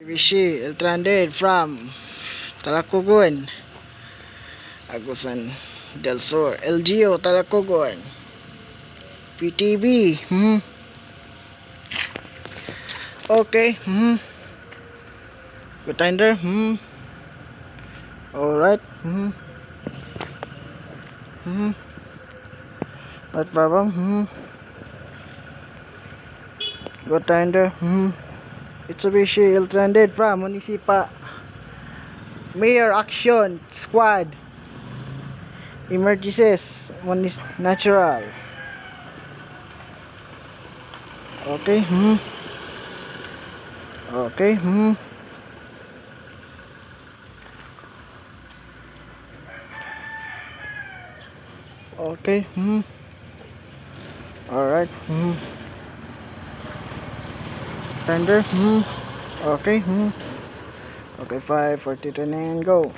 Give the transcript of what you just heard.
Vichy L300 from Talacogon, Agusan del Sur. LGO Talacogon. PTB. Okay. Good tender. Alright. Not problem. Good tender. Mitsubishi L300 from Munisipa. Mayor Action Squad. Emergencies. Natural. Okay. Okay. Okay. Alright. Tender. Okay. Okay, 5, 40, 29, go.